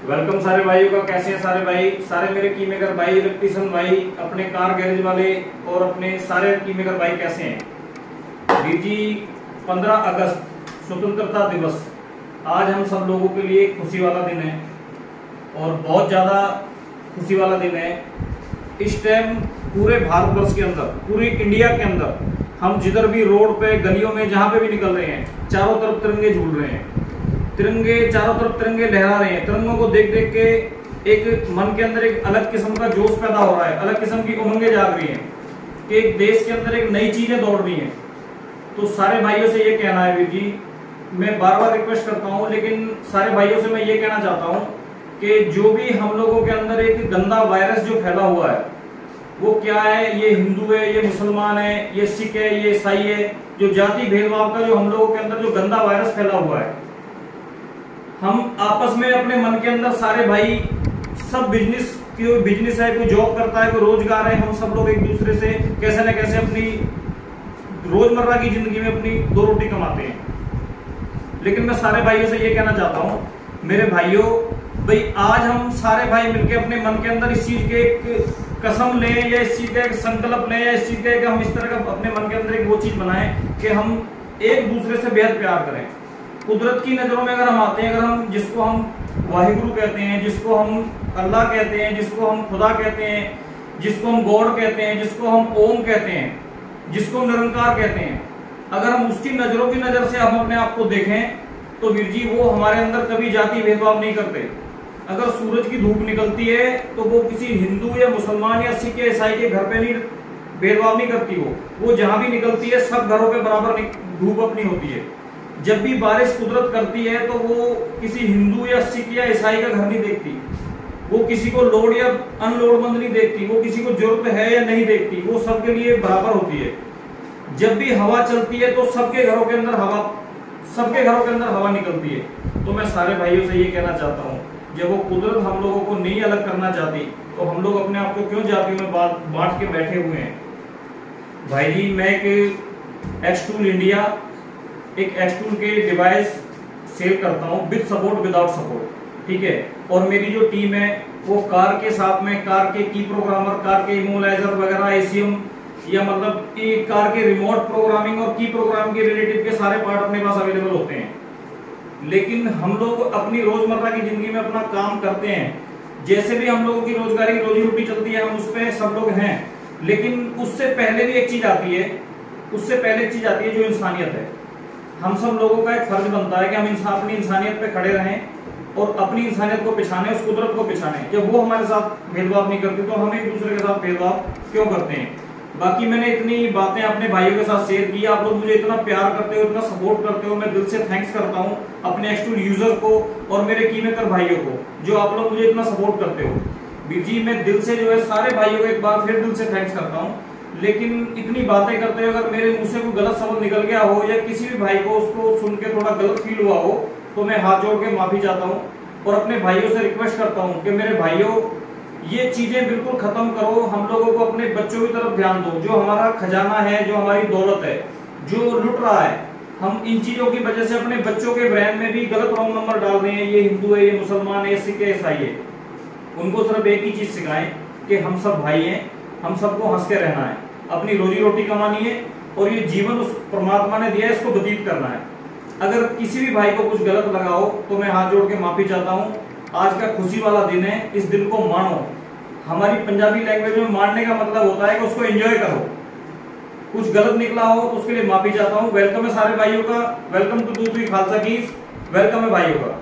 Welcome सारे भाइयों का। कैसे हैं सारे भाई, सारे मेरे की मेकर भाई, इलेक्ट्रीशियन भाई, अपने कार गैरेज वाले और अपने सारे की मेकर भाई कैसे हैं। वीर जी 15 अगस्त स्वतंत्रता दिवस आज हम सब लोगों के लिए खुशी वाला दिन है और बहुत ज्यादा खुशी वाला दिन है। इस टाइम पूरे भारतवर्ष के अंदर, पूरी इंडिया के अंदर हम जिधर भी रोड पे, गलियों में, जहां पे भी निकल रहे हैं, चारों तरफ तिरंगे झूल रहे हैं, तिरंगे चारों तरफ तिरंगे लहरा रहे हैं। तिरंगों को देख देख के एक मन के अंदर एक अलग किस्म का जोश पैदा हो रहा है, अलग किस्म की उमंगें जाग रही हैं कि एक देश के अंदर एक नई चीजें दौड़ रही हैं। तो सारे भाइयों से ये कहना है वीर जी, मैं बार बार रिक्वेस्ट करता हूँ, लेकिन सारे भाइयों से मैं ये कहना चाहता हूँ कि जो भी हम लोगों के अंदर एक गंदा वायरस जो फैला हुआ है वो क्या है, ये हिंदू है, ये मुसलमान है, ये सिख है, ये ईसाई है, जो जाति भेदभाव का जो हम लोगों के अंदर जो गंदा वायरस फैला हुआ है, हम आपस में अपने मन के अंदर सारे भाई सब बिजनेस, कोई बिजनेस है, कोई जॉब करता है, कोई रोजगार है, हम सब लोग एक दूसरे से कैसे न कैसे अपनी रोजमर्रा की जिंदगी में अपनी दो रोटी कमाते हैं। लेकिन मैं सारे भाइयों से ये कहना चाहता हूँ, मेरे भाइयों भाई, आज हम सारे भाई मिलकर अपने मन के अंदर इस चीज के एक कसम लें या इस चीज का एक संकल्प लें या इस चीज का एक हम इस तरह का अपने मन के अंदर एक वो चीज बनाएं कि हम एक दूसरे से बेहद प्यार करें। कुदरत की नजरों में अगर हम आते हैं, अगर हम जिसको हम वाहिगुरु कहते हैं, जिसको हम अल्लाह कहते हैं, जिसको हम खुदा कहते हैं, जिसको हम गॉड कहते हैं, जिसको हम ओम कहते हैं, जिसको हम निरंकार कहते हैं, अगर हम उसकी नजरों की नजर से हम अपने आप को देखें तो वीर जी वो हमारे अंदर कभी जाति भेदभाव नहीं करते। अगर सूरज की धूप निकलती है तो वो किसी हिंदू या मुसलमान या सिख या ईसाई के घर पे नहीं भेदभाव नहीं करती, वो जहां भी निकलती है सब घरों पे बराबर धूप अपनी होती है। जब भी बारिश कुदरत करती है तो वो किसी हिंदू या सिख या ईसाई का घर नहीं देखती, वो किसी को लोड या अनलोडमंद नहीं देखती, वो किसी को जरूरत है या नहीं देखती, वो सबके लिए बराबर होती है। जब भी हवा चलती है तो सबके घरों के अंदर हवा निकलती है। तो मैं सारे भाइयों से ये कहना चाहता हूँ, जब वो कुदरत हम लोगों को नहीं अलग करना चाहती तो हम लोग अपने आप को क्यों जातियों में बांट के बैठे हुए हैं। भाई जी, मैं एक एक्सटूल इंडिया, एक एक्सटूल के डिवाइस सेल करता हूँ विद सपोर्ट, विदाउट सपोर्ट, ठीक है। और मेरी जो टीम है वो कार के साथ में कार के की प्रोग्रामर, कार के इमोलाइजर वगैरह, एसीएम या मतलब कार के रिमोट प्रोग्रामिंग और की प्रोग्राम के रिलेटिव के सारे पार्ट अपने पास अवेलेबल होते हैं। लेकिन हम लोग अपनी रोजमर्रा की जिंदगी में अपना काम करते हैं, जैसे भी हम लोगों की रोजगारी रोजी रोटी चलती है, हम उस पर सब लोग हैं। लेकिन उससे पहले भी एक चीज आती है, जो इंसानियत है। हम सब लोगों का एक फर्ज बनता है कि हम अपनी इंसानियत पे खड़े रहें और अपनी इंसानियत को पिछाने, उस कुदरत को पिछाने। जब वो हमारे साथ भेदभाव नहीं करती तो हम एक दूसरे के साथ भेदभाव क्यों करते हैं। बाकी मैंने इतनी बातें अपने भाइयों के साथ शेयर की, आप लोग मुझे इतना प्यार करते हो, इतना सपोर्ट करते हो, मैं दिल से थैंक्स करता हूं अपने एक्सटूल यूजर को और मेरे कीमेकर भाइयों को, जो आप लोग मुझे इतना सपोर्ट करते हो। वीर जी, मैं दिल से जो है सारे भाइयों को एक बार फिर दिल से थैंक्स करता हूं। लेकिन इतनी बातें करते हुए अगर मेरे मुंह से कोई गलत शब्द निकल गया हो या किसी भी भाई को उसको सुन के थोड़ा गलत फील हुआ हो तो मैं हाथ जोड़ के माफी चाहता हूँ और अपने भाइयों से रिक्वेस्ट करता हूँ कि मेरे भाइयों, ये चीजें बिल्कुल खत्म करो। हम लोगों को अपने बच्चों की तरफ ध्यान दो, जो हमारा खजाना है, जो हमारी दौलत है, जो लुट रहा है, हम इन चीजों की वजह से अपने बच्चों के ब्रेन में भी गलत रॉन्ग नंबर डाल रहे हैं। ये हिंदू है, ये मुसलमान है, ये सिख है, ईसाई है। उनको सिर्फ एक ही चीज सिखाएं कि हम सब भाई हैं, हम सबको हंस के रहना है, अपनी रोजी रोटी कमानी है और ये जीवन उस परमात्मा ने दिया है, इसको व्यतीत करना है। अगर किसी भी भाई को कुछ गलत लगा हो तो मैं हाथ जोड़ के माफी चाहता हूँ। आज का खुशी वाला दिन है, इस दिन को मानो। हमारी पंजाबी लैंग्वेज में मानने का मतलब होता है कि उसको एंजॉय करो। कुछ गलत निकला हो तो उसके लिए माफी चाहता हूँ। वेलकम है सारे भाइयों का, वेलकम टू दूसरी खालसा कीज, वेलकम है भाइयों का।